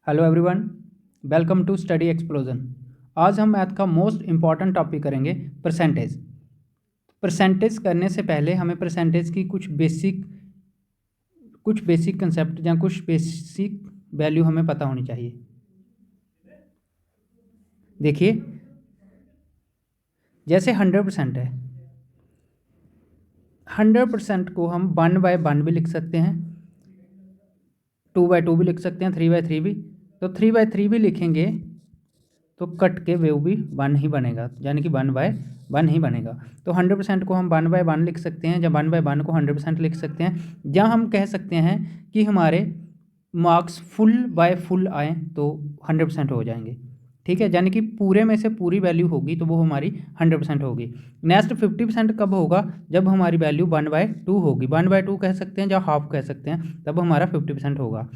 Hello everyone, welcome to study explosion. आज हम math का मोस्ट इम्पॉर्टेंट टॉपिक करेंगे परसेंटेज। परसेंटेज करने से पहले हमें परसेंटेज की कुछ बेसिक कंसेप्ट या कुछ बेसिक वैल्यू हमें पता होनी चाहिए। देखिए, जैसे 100% है, 100% को हम 1/1 भी लिख सकते हैं, 2/2 भी लिख सकते हैं, 3/3 भी। तो 3/3 भी लिखेंगे तो कट के वो भी 1 ही बनेगा, यानी कि 1/1 ही बनेगा। तो 100% को हम 1/1 लिख सकते हैं, या 1/1 को 100% लिख सकते हैं, या हम कह सकते हैं कि हमारे मार्क्स फुल बाय फुल आए तो 100% हो जाएंगे। ठीक है, यानी कि पूरे में से पूरी वैल्यू होगी तो वो हमारी 100% होगी। नेक्स्ट 50% कब होगा? जब हमारी वैल्यू 1/2 होगी। 1/2 कह सकते हैं या हाफ कह सकते हैं, तब हमारा 50% होगा।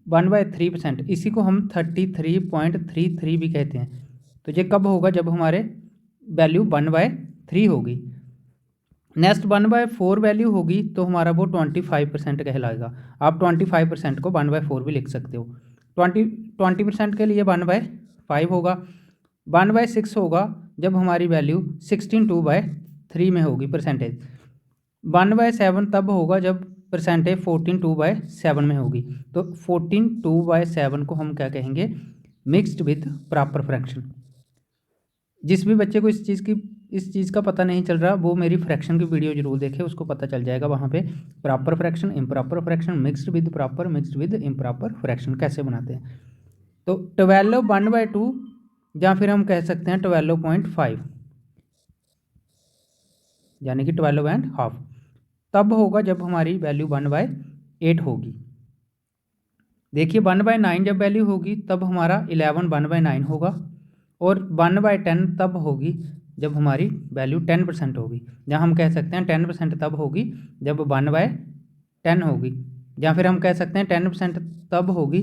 1/3%, इसी को हम 33.33 भी कहते हैं। तो ये कब होगा? जब हमारे वैल्यू 1/3 होगी। नेक्स्ट 1/4 वैल्यू होगी तो हमारा वो 25% कहलाएगा। आप 25% को 1/4 भी लिख सकते हो। 20% के लिए 1/5 होगा। 1/6 होगा जब हमारी वैल्यू 16/2/3 में होगी परसेंटेज। 1/7 तब होगा जब परसेंटेज 14/2/7 में होगी। तो 14/2/7 को हम क्या कहेंगे? Mixed with proper fraction. जिस भी बच्चे को इस चीज़ का पता नहीं चल रहा, वो मेरी फ्रैक्शन की वीडियो जरूर देखे, उसको पता चल जाएगा वहाँ पे proper fraction, improper fraction, mixed with proper, mixed with improper fraction कैसे बनाते हैं। तो 12 1/2 या फिर हम कह सकते हैं 12.5, यानी कि 12.5 तब होगा जब हमारी वैल्यू 1/8 होगी। देखिए 1/9 जब वैल्यू होगी तब हमारा 11 1/9 होगा, और 1/10 तब होगी जब हमारी वैल्यू 10% होगी। या हम कह सकते हैं 10% तब होगी जब 1/10 होगी, या फिर हम कह सकते हैं 10% तब होगी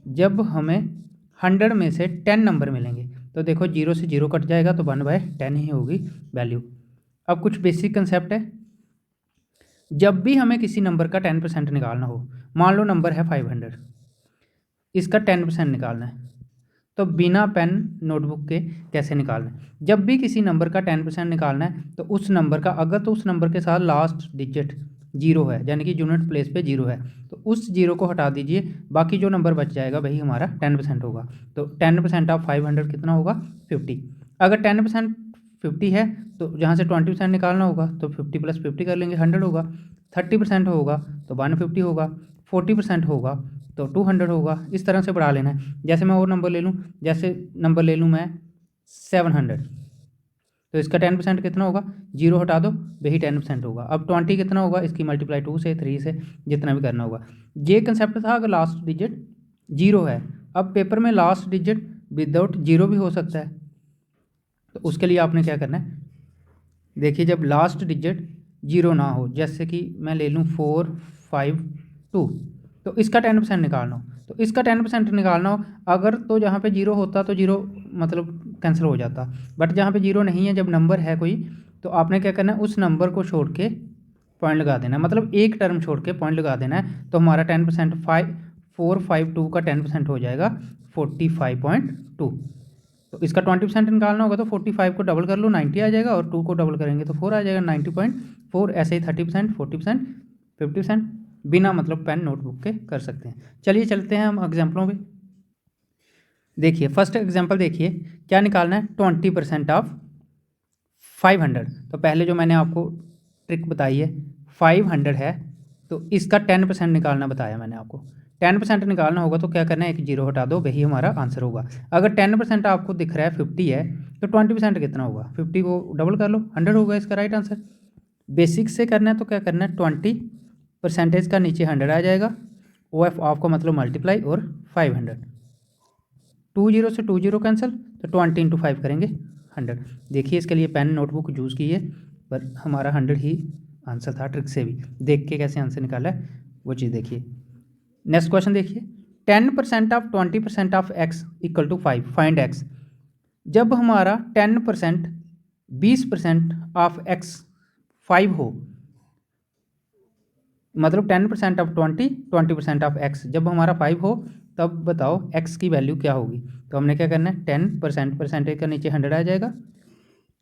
जब हमें 100 में से 10 नंबर मिलेंगे। तो देखो 0 से 0 कट जाएगा तो 1/10 ही होगी वैल्यू। अब कुछ बेसिक कंसेप्ट है। जब भी हमें किसी नंबर का 10% निकालना हो, मान लो नंबर है 500, इसका 10% निकालना है, तो बिना पेन नोटबुक के कैसे निकालना है? जब भी किसी नंबर का 10% निकालना है तो उस नंबर का, अगर तो उस नंबर के साथ लास्ट डिजिट 0 है, यानी कि यूनिट प्लेस पे 0 है, तो उस 0 को हटा दीजिए, बाकी जो नंबर बच जाएगा वही हमारा 10% होगा। तो 10% ऑफ 500 कितना होगा? 50। अगर 10% 50 है तो जहाँ से 20% निकालना होगा तो 50 + 50 कर लेंगे, 100 होगा। 30% होगा तो 150 होगा। 40% होगा तो 200 होगा। इस तरह से बढ़ा लेना है। जैसे मैं और नंबर ले लूँ, जैसे नंबर ले लूँ मैं 700, तो इसका 10% कितना होगा? 0 हटा दो, वही 10% होगा। अब 20 कितना होगा? इसकी मल्टीप्लाई 2 से, 3 से, जितना भी करना होगा। ये कंसेप्ट था अगर लास्ट डिजिट 0 है। अब पेपर में लास्ट डिजिट विदाउट 0 भी हो सकता है, तो उसके लिए आपने क्या करना है? देखिए, जब लास्ट डिजिट 0 ना हो, जैसे कि मैं ले लूँ 452, तो इसका 10% निकालना हो, तो इसका 10% निकालना हो, अगर तो जहाँ पे 0 होता तो 0 मतलब कैंसिल हो जाता, बट जहाँ पे 0 नहीं है, जब नंबर है कोई, तो आपने क्या करना है? उस नंबर को छोड़ के पॉइंट लगा देना है, मतलब एक टर्म छोड़ के पॉइंट लगा देना है। तो हमारा 10% 452 का 10% हो जाएगा 45.2। तो इसका 20% निकालना होगा तो 45 को डबल कर लो, 90 आ जाएगा, और 2 को डबल करेंगे तो 4 आ जाएगा, 90.4। ऐसे ही 30%, 40%, 50% बिना मतलब पेन नोटबुक के कर सकते हैं। चलिए चलते हैं हम एग्जाम्पलों पे। देखिए फर्स्ट एग्जाम्पल, देखिए क्या निकालना है? 20% ऑफ 500। तो पहले जो मैंने आपको ट्रिक बताई है, 500 है तो इसका 10% निकालना बताया मैंने आपको। 10% निकालना होगा तो क्या करना है? एक 0 हटा दो, वही हमारा आंसर होगा। अगर 10% आपको दिख रहा है 50 है, तो 20% कितना होगा? 50 को डबल कर लो, 100 होगा इसका राइट आंसर। बेसिक से करना है तो क्या करना है? 20% का नीचे 100 आ जाएगा, ओ एफ ऑफ का मतलब मल्टीप्लाई, और 500, 20 से 20 कैंसिल, तो 20 × 5 करेंगे 100। देखिए इसके लिए पेन नोटबुक यूज़ की है, पर हमारा 100 ही आंसर था। ट्रिक से भी देख के कैसे आंसर निकाला है वो चीज़ देखिए। नेक्स्ट क्वेश्चन देखिए, 10% of 20% of x = 5, find x। जब हमारा 10% 20% ऑफ x 5 हो, मतलब 10% ऑफ 20, 20% ऑफ x। जब हमारा 5 हो तब बताओ x की वैल्यू क्या होगी। तो हमने क्या करना है, 10%, परसेंटेज का नीचे 100 आ जाएगा,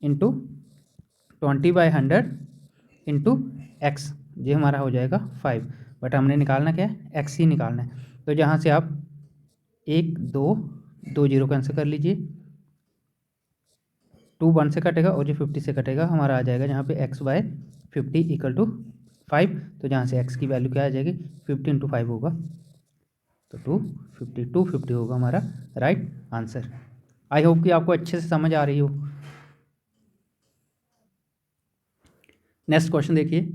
इंटू 20/100 इंटू एक्स, ये हमारा हो जाएगा 5। बट हमने निकालना क्या है, एक्स ही निकालना है। तो जहाँ से आप 1 2 2 जीरो कैंसिल कर लीजिए, 2 1 से कटेगा और ये 50 से कटेगा, हमारा आ जाएगा जहाँ पे x/50 इक्वल टू 5। तो जहाँ से x की वैल्यू क्या आ जाएगी, 50 इंटू 5 होगा, तो 250 होगा हमारा राइट आंसर। आई होप कि आपको अच्छे से समझ आ रही हो। नेक्स्ट क्वेश्चन देखिए,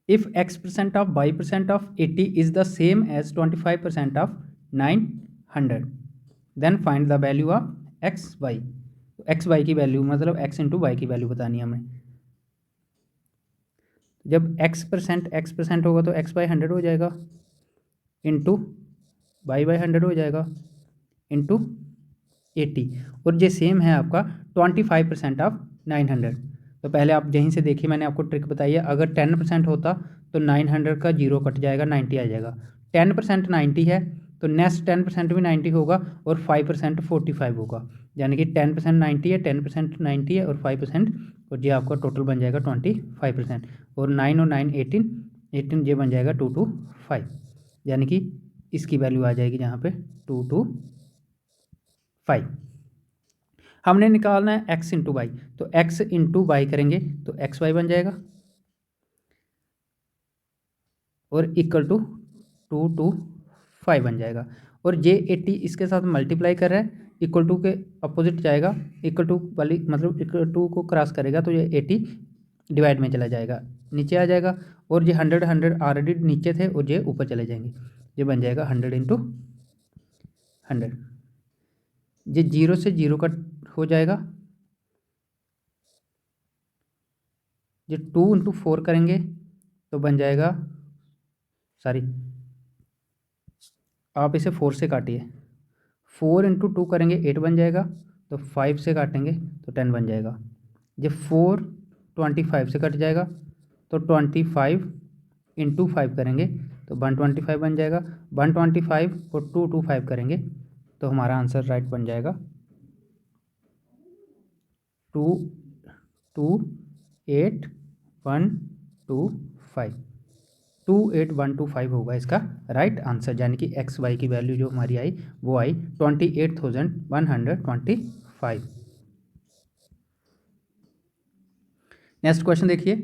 if x% of y% of 80 is the same as 25% of 900, then find the value of xy। xy की वैल्यू मतलब x इंटू वाई की वैल्यू बतानी है हमें। जब x% होगा तो x/100 हो जाएगा, इंटू y/100 हो जाएगा, इंटू 80, और ये सेम है आपका 25% ऑफ 900। तो पहले आप यहीं से देखिए, मैंने आपको ट्रिक बताई है, अगर 10% होता तो 900 का जीरो कट जाएगा, 90 आ जाएगा। 10% 90 है तो नेक्स्ट 10% भी 90 होगा और 5% 45 होगा, यानी कि 10% 90 है, 10% 90 है और 5%, और ये आपका टोटल बन जाएगा 25%। और 9 और 9 18 ये बन जाएगा 2 to 5, यानी कि इसकी वैल्यू आ जाएगी यहाँ पे 2 to 5। हमने निकालना है x इंटू वाई, तो x इंटू वाई करेंगे तो xy बन जाएगा, और इक्वल टू 2 to 5 बन जाएगा। और जे 80 इसके साथ मल्टीप्लाई कर रहा है, इक्वल टू के अपोजिट जाएगा, इक्वल टू वाली मतलब इक्वल टू को क्रॉस करेगा तो ये 80 डिवाइड में चला जाएगा, नीचे आ जाएगा, और ये 100 ऑलरेडी नीचे थे और ये ऊपर चले जाएंगे, ये बन जाएगा 100 इंटू 100। ये 0 से 0 कट हो जाएगा, ये 2 इंटू 4 करेंगे तो बन जाएगा, सॉरी आप इसे 4 से काटिए, 4 इंटू 2 करेंगे 8 बन जाएगा, तो 5 से काटेंगे तो 10 बन जाएगा। जब 4 25 से कट जाएगा तो 25 इंटू 5 करेंगे तो 125 बन जाएगा, 125 और 2 करेंगे तो हमारा आंसर राइट बन जाएगा 28125, 28125 होगा इसका राइट आंसर, यानी कि एक्स वाई की वैल्यू जो हमारी आई वो आई 28,125। नेक्स्ट क्वेश्चन देखिए,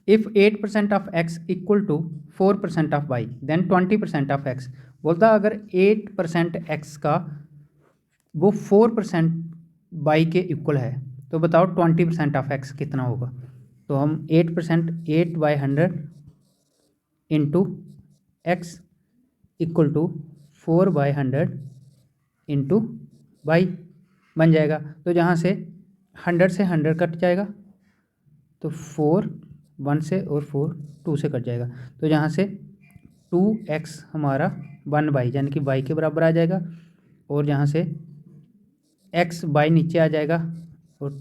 if 8% of x equal to 4% of y then 20% of x। बोलता अगर 8% x का वो 4% y के इक्वल है तो बताओ 20% ऑफ x कितना होगा। तो हम 8%, 8/100 into x equal to 4/100 into y बन जाएगा। तो जहाँ से 100 से 100 कट जाएगा तो 4 1 से और 4 2 से कट जाएगा, तो जहाँ से 2x हमारा 1y यानी कि y के बराबर आ जाएगा, और यहाँ से x y नीचे आ जाएगा और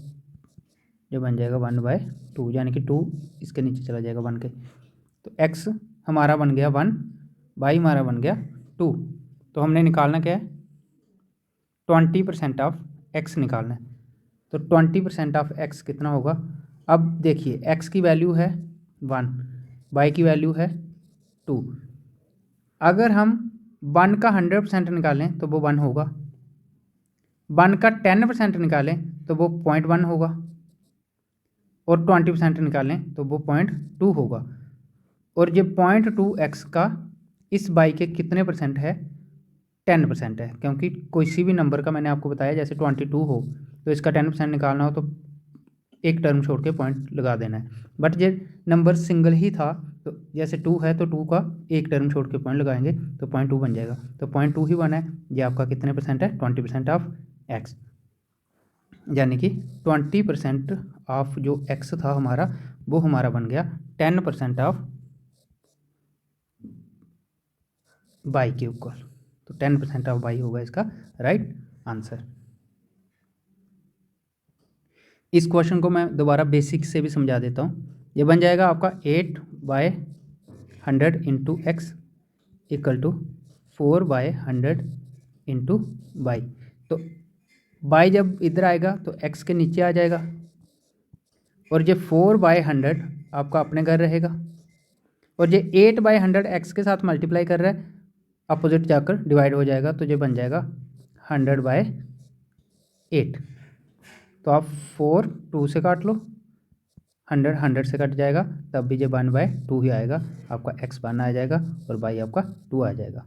जो बन जाएगा 1/2, यानी कि 2 इसके नीचे चला जाएगा 1 के, तो x हमारा बन गया 1, y हमारा बन गया 2। तो हमने निकालना क्या है, 20% ऑफ x निकालना है। तो 20% ऑफ x कितना होगा। अब देखिए x की वैल्यू है 1, y की वैल्यू है 2। अगर हम 1 का 100% निकालें तो वो 1 होगा, 1 का 10% निकालें तो वो 0.1 होगा, और 20% निकालें तो वो 0.2 होगा। और ये 0.2x का इस y के कितने परसेंट है, 10% है, क्योंकि किसी भी नंबर का मैंने आपको बताया जैसे 22 हो तो इसका 10% निकालना हो तो एक टर्म छोड़ के पॉइंट लगा देना है। बट ये नंबर सिंगल ही था, तो जैसे 2 है तो 2 का एक टर्म छोड़ के पॉइंट लगाएंगे तो 0.2 बन जाएगा, तो 0.2 ही बना है। ये आपका कितने परसेंट है, 20% ऑफ एक्स, यानी कि 20% ऑफ जो एक्स था हमारा वो हमारा बन गया 10% ऑफ वाई के इक्वल। तो 10% ऑफ वाई होगा इसका राइट आंसर। इस क्वेश्चन को मैं दोबारा बेसिक से भी समझा देता हूँ। ये बन जाएगा आपका 8/100 100 into x equal to 4/100 into y. तो वाई जब इधर आएगा तो एक्स के नीचे आ जाएगा और ये 4/100 आपका अपने घर रहेगा और ये 8/100 एक्स के साथ मल्टीप्लाई कर रहा है, अपोजिट जाकर डिवाइड हो जाएगा तो ये बन जाएगा 100/8। तो आप 4 2 से काट लो, 100 100 से कट जाएगा, तब भी ये 1/2 ही आएगा, आपका x 1 आ जाएगा और y आपका 2 आ जाएगा।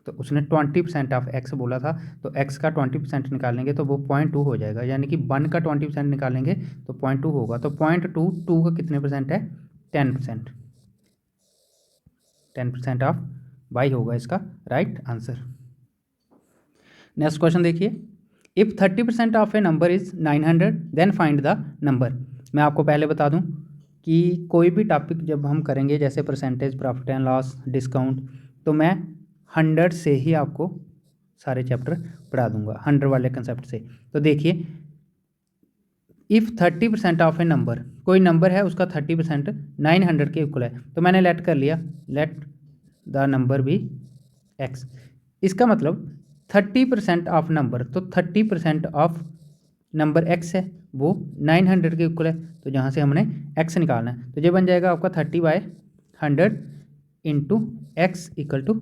तो उसने 20% ऑफ x बोला था, तो x का 20% निकालेंगे तो वो 0.2 हो जाएगा, यानी कि 1 का 20% निकालेंगे तो 0.2 होगा। तो 0.2 2 का कितने परसेंट है? 10%। 10% ऑफ y होगा इसका राइट आंसर। नेक्स्ट क्वेश्चन देखिए, if 30% of a number is 900 then find the number. मैं आपको पहले बता दूं कि कोई भी टॉपिक जब हम करेंगे जैसे percentage, profit and loss, discount, तो मैं 100 से ही आपको सारे चैप्टर पढ़ा दूंगा, 100 वाले कंसेप्ट से। तो देखिए, इफ़ 30% ऑफ ए नंबर, कोई नंबर है उसका 30% 900 के इक्वल है, तो मैंने लेट कर लिया, let the number be x। इसका मतलब 30% ऑफ नंबर, तो 30% ऑफ नंबर x है वो 900 के इक्वल है, तो जहाँ से हमने x निकालना है तो ये बन जाएगा आपका 30/100 इंटू एक्स इक्वल टू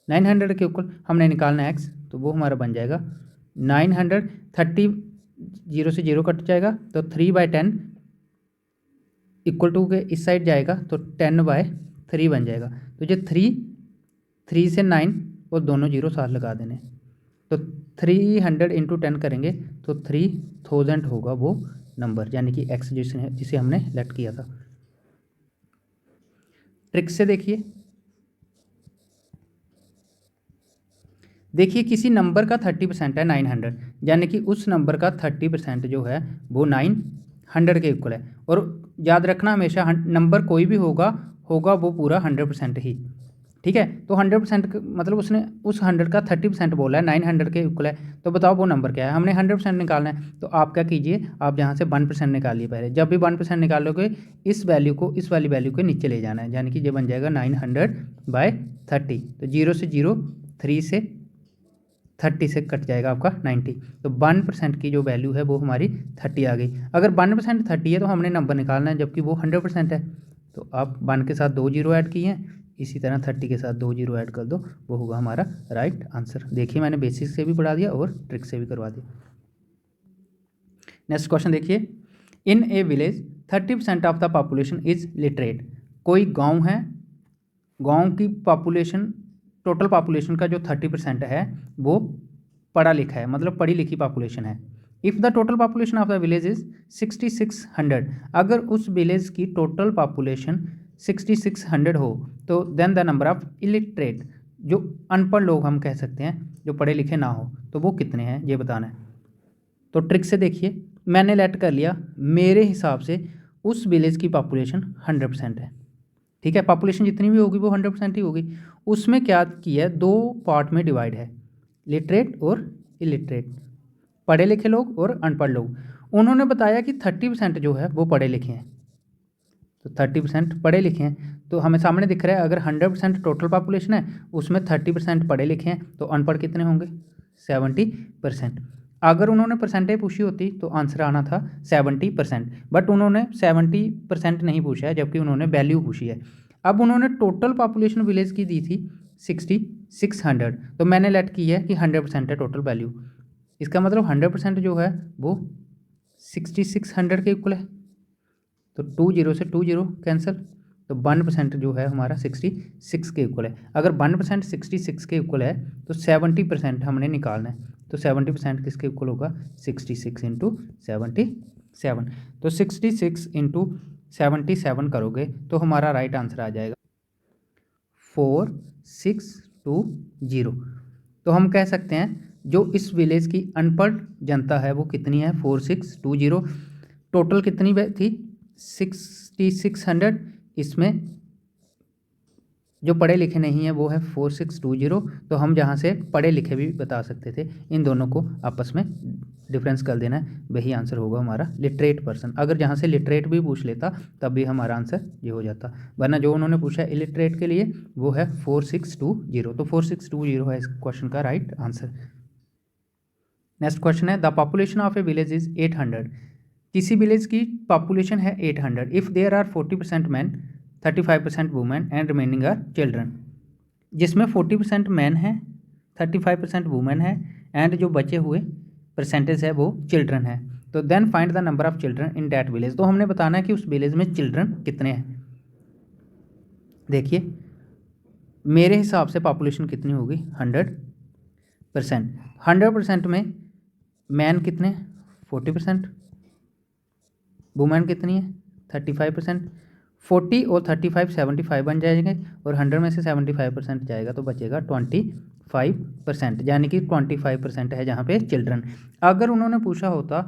900 के इक्वल हमने निकालना है x, तो वो हमारा बन जाएगा 900। 30 0 से 0 कट जाएगा तो 3/10 इक्वल टू के इस साइड जाएगा तो 10/3 बन जाएगा। तो ये 3 से 9 और दोनों जीरो साथ लगा देने, तो 300 इंटू 10 करेंगे तो 3000 होगा वो नंबर, यानी कि x जिसे हमने लेट किया था। ट्रिक से देखिए, किसी नंबर का 30% है 900, यानी कि उस नंबर का 30% जो है वो 900 के इक्वल है। और याद रखना हमेशा नंबर कोई भी होगा वो पूरा 100% ही, ठीक है। तो 100% मतलब उसने उस 100 का 30% बोला है, 900 के इक्वल है, तो बताओ वो नंबर क्या है। हमने 100% निकालना है, तो आप क्या कीजिए, आप यहाँ से 1% निकालिए पहले। जब भी 1% निकालोगे इस वैल्यू को इस वाली वैल्यू के नीचे ले जाना है, यानी कि ये बन जाएगा 900/30। तो 0 से 0, 3 से 30 से कट जाएगा आपका 90, तो 1% की जो वैल्यू है वो हमारी 30 आ गई। अगर 1% 30 है तो हमने नंबर निकालना है, जबकि वो 100% है, तो आप 1 के साथ 2 जीरो ऐड किए हैं, इसी तरह 30 के साथ 2 जीरो ऐड कर दो, वो होगा हमारा राइट आंसर। देखिए, मैंने बेसिक से भी पढ़ा दिया और ट्रिक से भी करवा दिया। नेक्स्ट क्वेश्चन देखिए, in a village 30% of the population is literate. कोई गांव है, गांव की पॉपुलेशन, टोटल पॉपुलेशन का जो 30% है वो पढ़ा लिखा है, मतलब पढ़ी लिखी पॉपुलेशन है। If the total population of the village is 6600, अगर उस विलेज की टोटल पॉपुलेशन 6600 हो तो then the number of illiterate, जो अनपढ़ लोग हम कह सकते हैं, जो पढ़े लिखे ना हो, तो वो कितने हैं ये बताना है। तो ट्रिक से देखिए, मैंने लेट कर लिया, मेरे हिसाब से उस विलेज की पॉपुलेशन 100% है, ठीक है। पॉपुलेशन जितनी भी होगी वो 100% ही होगी। उसमें क्या किया है, 2 पार्ट में डिवाइड है, लिटरेट और इलिटरेट, पढ़े लिखे लोग और अनपढ़ लोग। उन्होंने बताया कि 30% जो है वो पढ़े लिखे हैं, तो 30% पढ़े लिखे हैं, तो हमें सामने दिख रहा है अगर 100% टोटल पॉपुलेशन है उसमें 30% पढ़े लिखे हैं, तो अनपढ़ कितने होंगे? 70%। अगर उन्होंने परसेंटेज पूछी होती तो आंसर आना था 70%, बट उन्होंने 70% नहीं पूछा है, जबकि उन्होंने वैल्यू पूछी है। अब उन्होंने टोटल पॉपुलेशन विलेज की दी थी 6600, तो मैंने लेट की है कि 100% है टोटल वैल्यू। इसका मतलब 100% जो है वो 6600 के इक्वल है, तो 2 0 से 2 0 कैंसिल, तो 1% जो है हमारा 66 के इक्वल है। अगर 1% 66 के इक्वल है तो 70% हमने निकालना है, तो 70% किसके इक्वल होगा? 66 इंटू 77, तो 66 इंटू 77 करोगे तो हमारा राइट आंसर आ जाएगा 4620। तो हम कह सकते हैं जो इस विलेज की अनपढ़ जनता है वो कितनी है? 4620। टोटल कितनी थी? 6600, इसमें जो पढ़े लिखे नहीं है वो है 4620। तो हम जहाँ से पढ़े लिखे भी बता सकते थे, इन दोनों को आपस में डिफरेंस कर देना है, वही आंसर होगा हमारा लिटरेट पर्सन। अगर जहाँ से लिटरेट भी पूछ लेता तब भी हमारा आंसर ये हो जाता, वरना जो उन्होंने पूछा है इलिटरेट के लिए वो है 4620। तो 4620 है इस क्वेश्चन का राइट आंसर। नेक्स्ट क्वेश्चन है the population of a village is 800। किसी विलेज की पॉपुलेशन है 800 if there are 40% man, 35% women and remaining are children. जिसमें 40% मैन है, 35% वुमेन है एंड जो बचे हुए परसेंटेज है वो चिल्ड्रन है। तो then find the number of children in that village. तो हमने बताना है कि उस विलेज में चिल्ड्रन कितने हैं। देखिए मेरे हिसाब से पॉपुलेशन कितनी होगी 100%। 100% में मैन कितने 40%, वुमेन कितनी है 35%। 40 और 35 75 बन जाएंगे और 100 में से 75% जाएगा तो बचेगा 25%, यानी कि 25% है जहाँ पे चिल्ड्रन। अगर उन्होंने पूछा होता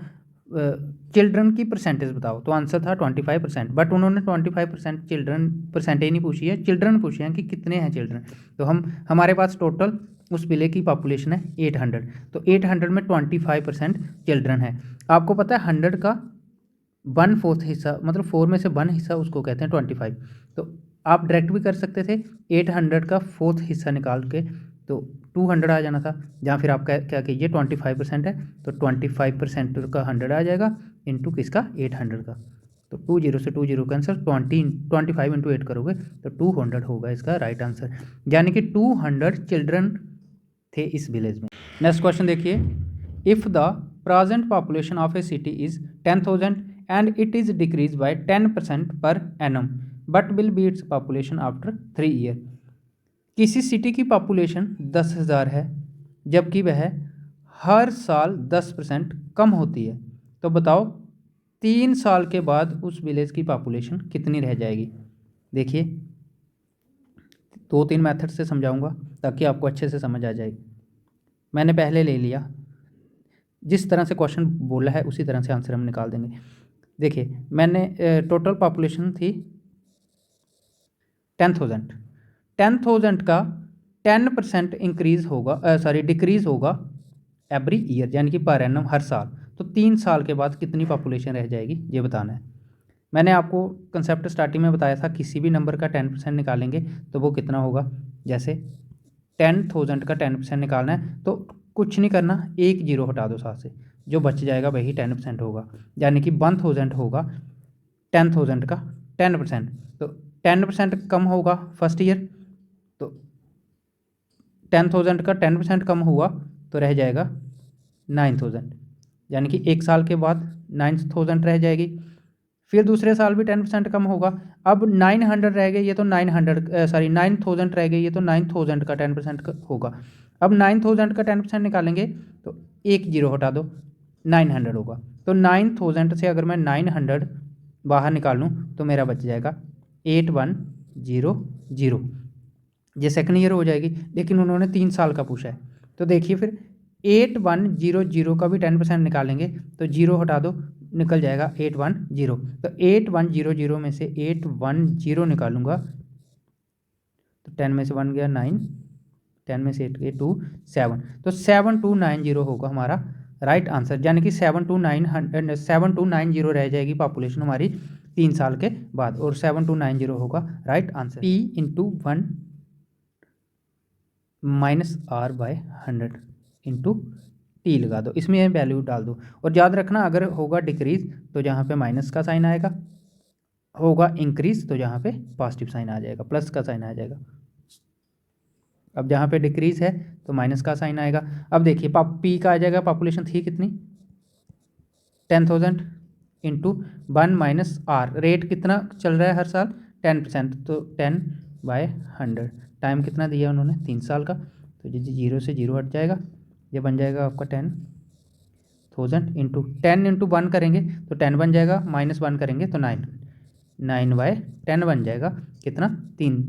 चिल्ड्रन की परसेंटेज बताओ तो आंसर था 25%, बट उन्होंने 25% चिल्ड्रन परसेंटेज नहीं पूछी है, चिल्ड्रन पूछे हैं कि कितने हैं चिल्ड्रन। तो हमारे पास टोटल उस विलेज की पॉपुलेशन है 800, तो 800 में 25% चिल्ड्रन है। आपको पता है 100 का 1/4 हिस्सा, मतलब 4 में से 1 हिस्सा उसको कहते हैं 25। तो आप डायरेक्ट भी कर सकते थे 800 का 4th हिस्सा निकाल के, तो 200 आ जाना था। जहाँ फिर आप क्या कीजिए 25% है तो 25% का 100 आ जाएगा इंटू किसका 800 का। तो 20 से 20 कैंसर, 25 इंटू 8 करोगे तो 200 होगा इसका राइट आंसर, यानी कि 200 चिल्ड्रन थे इस विलेज में। नेक्स्ट क्वेश्चन देखिए, if the present population of A city is 10,000 and it is decreased by 10% per annum but will be its population after 3 year। किसी सिटी की पॉपुलेशन 10,000 है जबकि वह हर साल 10% कम होती है, तो बताओ 3 साल के बाद उस विलेज की पॉपुलेशन कितनी रह जाएगी। देखिए 2-3 मेथड से समझाऊंगा ताकि आपको अच्छे से समझ आ जाए। मैंने पहले ले लिया, जिस तरह से क्वेश्चन बोला है उसी तरह से आंसर हम निकाल देंगे। देखिए मैंने टोटल पॉपुलेशन थी 10,000, 10,000 का 10% इंक्रीज़ होगा, डिक्रीज़ होगा एवरी ईयर, यानी कि पर एनम हर साल। तो 3 साल के बाद कितनी पॉपुलेशन रह जाएगी ये बताना है। मैंने आपको कंसेप्ट स्टार्टिंग में बताया था किसी भी नंबर का 10% निकालेंगे तो वो कितना होगा। जैसे 10,000 का 10% निकालना है तो कुछ नहीं करना, 1 जीरो हटा दो साथ से, जो बच जाएगा वही 10% होगा, यानी कि 1,000 होगा 10,000 का 10%। तो 10% कम होगा फर्स्ट ईयर, तो 10,000 का 10% कम हुआ तो रह जाएगा 9,000, यानी कि 1 साल के बाद 9,000 रह जाएगी। फिर दूसरे साल भी 10% कम होगा, अब 900 रह गई, ये तो 9,000 रह गई, ये तो 9,000 का 10% होगा। अब 9,000 का 10% निकालेंगे तो 1 जीरो हटा दो, 900 होगा। तो 9,000 से अगर मैं 900 बाहर निकालूँ तो मेरा बच जाएगा 8100, ये सेकंड ईयर हो जाएगी, लेकिन उन्होंने 3 साल का पूछा है। तो देखिए फिर 8100 का भी 10% निकालेंगे तो जीरो हटा दो, निकल जाएगा 810। तो 8100 में से 810 निकालूंगा तो 10 में से 1 गया 9, 10 में से 8 गए 2 7, तो 7290 होगा हमारा राइट आंसर, यानी कि 7290 रह जाएगी पॉपुलेशन हमारी 3 साल के बाद, और 7290 होगा right answer. P into 1 minus r by 100 into t लगा दो, इसमें वैल्यू डाल दो। और याद रखना अगर होगा डिक्रीज तो जहाँ पे माइनस का साइन आएगा, होगा इंक्रीज तो जहाँ पे पॉजिटिव साइन आ जाएगा, प्लस का साइन आ जाएगा। अब जहाँ पे डिक्रीज है तो माइनस का साइन आएगा। अब देखिए पी का आ जाएगा, पॉपुलेशन थी कितनी 10,000 इंटू 1 माइनस आर, रेट कितना चल रहा है हर साल 10%, तो 10/100, टाइम कितना दिया उन्होंने 3 साल का, तो जीरो से जीरो हट जाएगा, ये बन जाएगा आपका 10,000 इंटू 10 इंटू 1 करेंगे तो 10 बन जाएगा, -1 करेंगे तो 9/10 बन जाएगा, कितना 3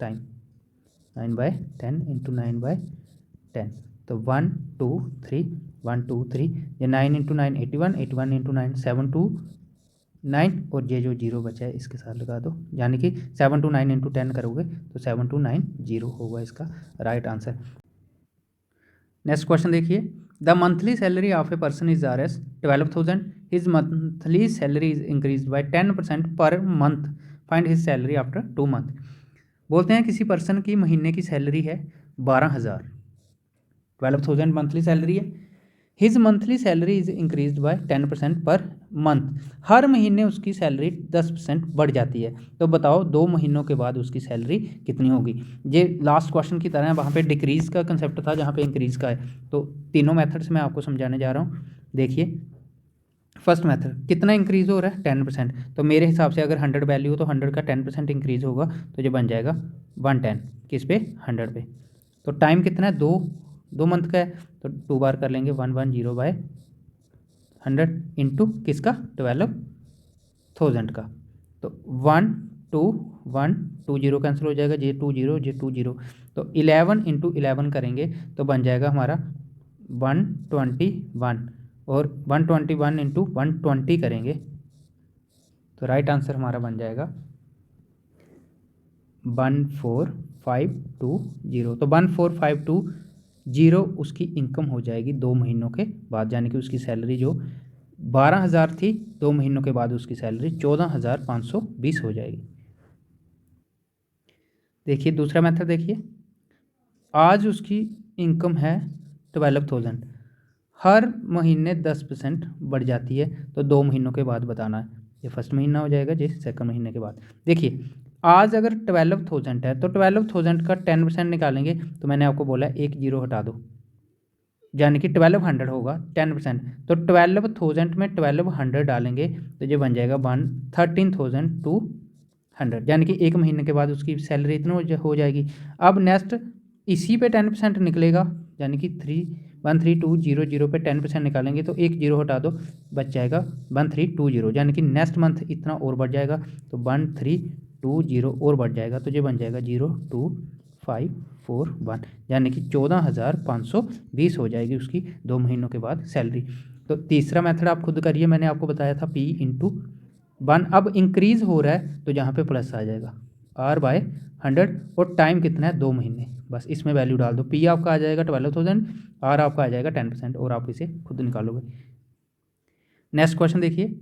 टाइम 9/10 इंटू 9/10, तो 1 2 3 1 2 3, ये 9 इंटू 9 81, 81 इंटू 9 72, 9 और ये जो 0 बचा है इसके साथ लगा दो, यानी कि 7 to 9 इंटू 10 करोगे तो 7 to 9 0 होगा इसका राइट आंसर। नेक्स्ट क्वेश्चन देखिए, the monthly salary of a person is R S 12,000, his monthly salary is increase bye 10% per month, find his salary after 2 month. बोलते हैं किसी पर्सन की महीने की सैलरी है 12,000, 12,000 मंथली सैलरी है, his monthly salary is increase bye 10% per month, हर महीने उसकी सैलरी 10% बढ़ जाती है, तो बताओ 2 महीनों के बाद उसकी सैलरी कितनी होगी। ये लास्ट क्वेश्चन की तरह है, वहाँ पे डिक्रीज़ का कंसेप्ट था, जहाँ पे इंक्रीज़ का है, तो तीनों मेथड्स मैं आपको समझाने जा रहा हूँ। देखिए फर्स्ट मेथड, कितना इंक्रीज़ हो रहा है 10%, तो मेरे हिसाब से अगर 100 वैल्यू हो तो 100 का 10% इंक्रीज़ होगा, तो ये बन जाएगा 110, किस पे 100 पे। तो टाइम कितना है 2 मंथ का है, तो 2 बार कर लेंगे 110 बाय 100 इंटू किसका 12,000 का, तो 1 2 1 2 0 कैंसिल हो जाएगा, ये 2 0 ये 2 0, तो 11 इंटू 11 करेंगे तो बन जाएगा हमारा 121, और 121 इंटू 120 करेंगे तो राइट आंसर हमारा बन जाएगा 14520। तो 14520 उसकी इनकम हो जाएगी 2 महीनों के बाद, यानी कि उसकी सैलरी जो 12,000 थी 2 महीनों के बाद उसकी सैलरी 14,520 हो जाएगी। देखिए दूसरा मेथड देखिए, आज उसकी इनकम है 12,000, हर महीने 10% बढ़ जाती है, तो 2 महीनों के बाद बताना है, ये फर्स्ट महीना हो जाएगा, ये सेकंड महीने के बाद। देखिए आज अगर 12,000 है तो 12,000 का 10% निकालेंगे, तो मैंने आपको बोला है 1 0 हटा दो, यानी कि 1200 होगा 10%, तो 12,000 में 1200 डालेंगे तो ये बन जाएगा 13,200, यानी कि 1 महीने के बाद उसकी सैलरी इतनी हो जाएगी। अब नेक्स्ट इसी पे 10% निकलेगा, यानी कि 13,200 पे 10% निकालेंगे तो 1 0 हटा दो, बच जाएगा 1320, यानी कि नेक्स्ट मंथ इतना और बढ़ जाएगा, तो 1320 और बढ़ जाएगा, तो ये बन जाएगा 02541, यानी कि 14,520 हो जाएगी उसकी 2 महीनों के बाद सैलरी। तो तीसरा मेथड आप खुद करिए, मैंने आपको बताया था P इंटू 1, अब इंक्रीज़ हो रहा है तो यहाँ पे प्लस आ जाएगा R/100, और टाइम कितना है 2 महीने, बस इसमें वैल्यू डाल दो, P आपका आ जाएगा 12,000, R आपका आ जाएगा 10%, और आप इसे खुद निकालोगे। नेक्स्ट क्वेश्चन देखिए,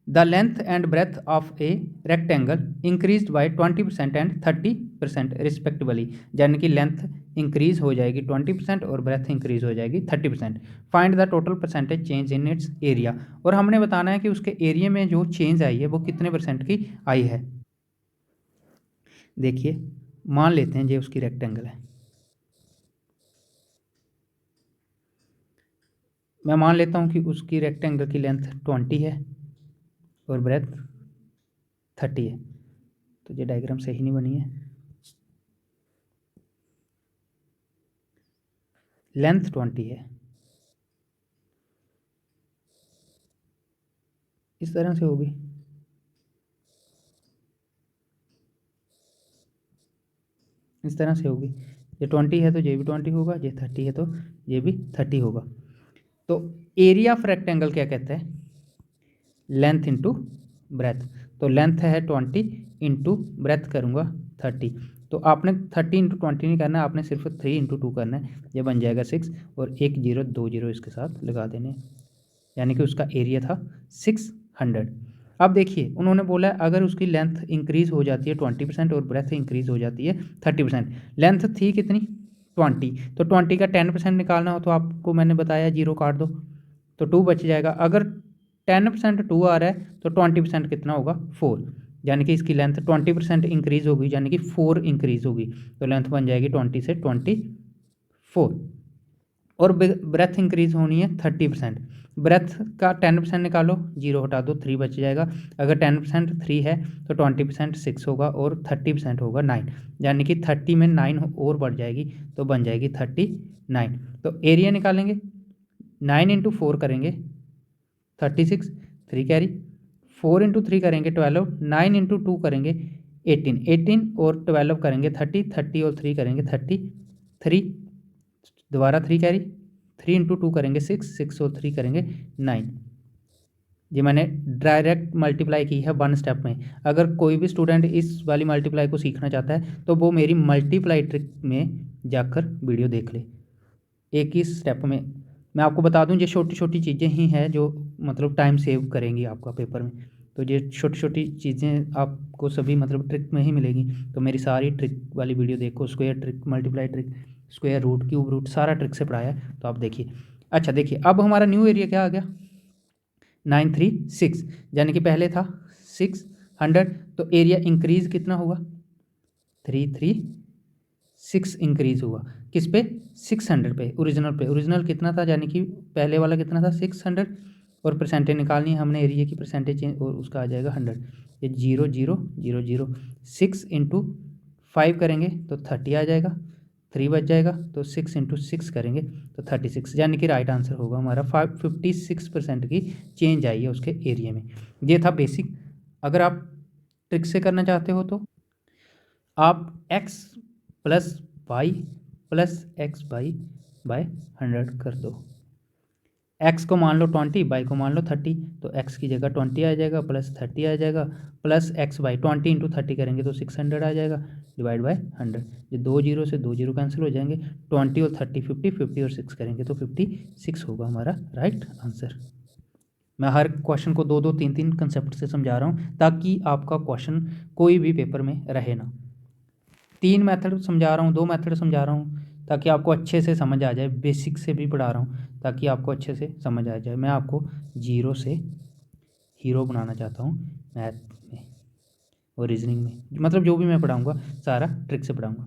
the length and breadth of a rectangle increase by 20% and 30% respectively, यानी कि लेंथ इंक्रीज हो जाएगी 20% और ब्रेथ इंक्रीज हो जाएगी 30%। Find the total percentage change in its area, और हमने बताना है कि उसके एरिया में जो चेंज आई है वो कितने % की आई है। देखिए मान लेते हैं ये उसकी रेक्टेंगल है, मैं मान लेता हूँ कि उसकी रेक्टेंगल की लेंथ 20 है और ब्रेथ 30 है, तो ये डायग्राम सही नहीं बनी है, लेंथ 20 है, इस तरह से होगी, इस तरह से होगी, ये 20 है तो ये भी 20 होगा, ये 30 है तो ये भी 30 होगा। तो एरिया ऑफ रेक्टेंगल क्या कहता है, लेंथ इंटू ब्रेथ, तो लेंथ है 20 इंटू ब्रेथ करूँगा 30, तो आपने 30 इंटू 20 नहीं करना है, आपने सिर्फ 3 इंटू 2 करना है, ये बन जाएगा 6, और 1 0 2 0 इसके साथ लगा देने, यानी कि उसका एरिया था 600। अब देखिए उन्होंने बोला है अगर उसकी लेंथ इंक्रीज़ हो जाती है 20% और ब्रेथ इंक्रीज़ हो जाती है 30%, लेंथ थी कितनी 20, तो 20 का 10% निकालना हो तो आपको मैंने बताया 0 काट दो तो 2 बच जाएगा, अगर 10% 2 आ रहा है तो 20% कितना होगा 4, यानी कि इसकी लेंथ 20% इंक्रीज़ होगी, यानी कि 4 इंक्रीज़ होगी, तो लेंथ बन जाएगी 20 से 24, और ब्रेथ इंक्रीज़ होनी है 30%, ब्रेथ का 10% निकालो 0 हटा दो 3 बच जाएगा, अगर 10% 3 है तो 20% 6 होगा और 30% होगा 9, यानी कि 30 में 9 और बढ़ जाएगी तो बन जाएगी 39। तो एरिया निकालेंगे 9 इंटू 4 करेंगे 36, 3 कैरी, 4 इंटू 3 करेंगे 12, 9 इंटू 2 करेंगे 18, 18 और 12 करेंगे 30, 30 और 3 करेंगे 33, दोबारा 3 कैरी, 3 इंटू 2 करेंगे 6, 6 और 3 करेंगे 9, ये मैंने डायरेक्ट मल्टीप्लाई की है 1 स्टेप में। अगर कोई भी स्टूडेंट इस वाली मल्टीप्लाई को सीखना चाहता है तो वो मेरी मल्टीप्लाई ट्रिक में जाकर वीडियो देख ले। एक ही स्टेप में मैं आपको बता दूं, ये छोटी छोटी चीज़ें ही हैं जो मतलब टाइम सेव करेंगी आपका पेपर में। तो ये छोटी छोटी चीज़ें आपको सभी मतलब ट्रिक में ही मिलेगी। तो मेरी सारी ट्रिक वाली वीडियो देखो, square trick, multiply trick, square root, cube root, सारा ट्रिक से पढ़ाया है, तो आप देखिए। अच्छा देखिए, अब हमारा न्यू एरिया क्या आ गया, 936, यानी कि पहले था 600, तो एरिया इंक्रीज कितना हुआ, 336 इंक्रीज हुआ किस पे, 600 पे, ओरिजिनल पे। ओरिजिनल कितना था, यानी कि पहले वाला कितना था 600, और परसेंटेज निकालनी है हमने एरिया की, परसेंटेज चेंज, और उसका आ जाएगा 100। ये 0 0 0 0, 6 इंटू 5 करेंगे तो 30 आ जाएगा, 3 बच जाएगा, तो 6 इंटू 6 करेंगे तो 36, यानी कि राइट आंसर होगा हमारा 56% की चेंज आई है उसके एरिया में। ये था बेसिक। अगर आप ट्रिक से करना चाहते हो तो आप x plus y plus x by 100 कर दो। x को मान लो 20, y को मान लो 30, तो x की जगह 20 आ जाएगा, प्लस 30 आ जाएगा, प्लस एक्स बाई 20 इंटू 30 करेंगे तो 600 आ जाएगा, डिवाइड बाय 100। ये 2 जीरो से 2 जीरो कैंसिल हो जाएंगे, 20 और 30 50, 50 और 6 करेंगे तो 56 होगा हमारा राइट आंसर। मैं हर क्वेश्चन को 2 2 3 3 कंसेप्ट से समझा रहा हूँ ताकि आपका क्वेश्चन कोई भी पेपर में रहे ना। 3 मेथड समझा रहा हूँ, 2 मेथड समझा रहा हूँ ताकि आपको अच्छे से समझ आ जाए। बेसिक से भी पढ़ा रहा हूँ ताकि आपको अच्छे से समझ आ जाए। मैं आपको जीरो से हीरो बनाना चाहता हूँ मैथ में और रीजनिंग में, मतलब जो भी मैं पढ़ाऊँगा सारा ट्रिक से पढ़ाऊँगा।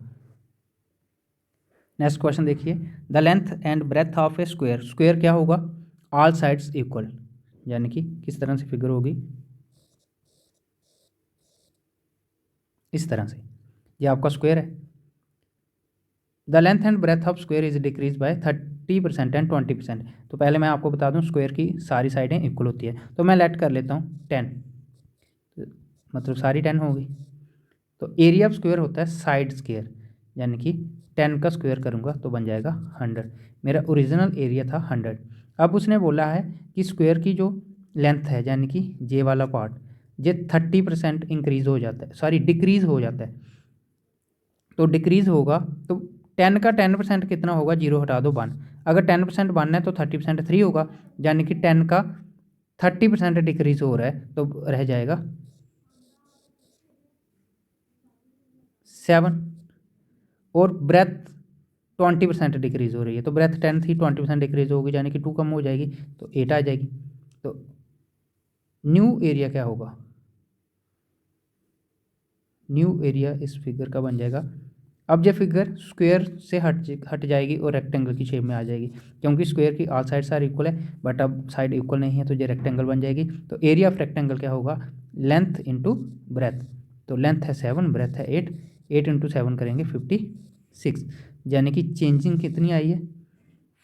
नेक्स्ट क्वेश्चन देखिए, the length and breadth of a square, square क्या होगा, ऑल साइड्स इक्वल, यानी कि किस तरह से फिगर होगी, इस तरह से। ये आपका स्क्वायर है। The length and breadth of square is decrease by 30% and 20%। तो पहले मैं आपको बता दूं स्क्वायर की सारी साइडें इक्वल होती है, तो मैं लेट कर लेता हूँ 10, मतलब सारी 10 होगी। तो एरिया ऑफ स्क्वायर होता है साइड स्क्वायर, यानी कि 10 का स्क्वायर करूँगा तो बन जाएगा 100। मेरा ओरिजिनल एरिया था 100। अब उसने बोला है कि स्क्वायर की जो लेंथ है, यानी कि जे वाला पार्ट, ये 30% इंक्रीज हो जाता है, सॉरी डिक्रीज हो जाता है। तो डिक्रीज होगा तो 10 का 10% कितना होगा, जीरो हटा दो 1। अगर 10% 1 है तो 30% 3 होगा, यानी कि 10 का 30% डिक्रीज हो रहा है तो रह जाएगा 7। और ब्रेथ 20% डिक्रीज हो रही है, तो ब्रेथ 10 थी, 20% डिक्रीज होगी, यानी कि 2 कम हो जाएगी तो 8 आ जाएगी। तो न्यू एरिया क्या होगा, न्यू एरिया इस फिगर का बन जाएगा। अब ये फिगर स्क्वायर से हट जाएगी और रेक्टेंगल की शेप में आ जाएगी, क्योंकि स्क्वायर की ऑल साइड्स आर इक्वल है, बट अब साइड इक्वल नहीं है तो ये रेक्टेंगल बन जाएगी। तो एरिया ऑफ रेक्टेंगल क्या होगा, लेंथ इंटू ब्रेथ। तो लेंथ है 7, ब्रेथ है 8, 8 इंटू 7 करेंगे 56, यानी कि चेंजिंग कितनी आई है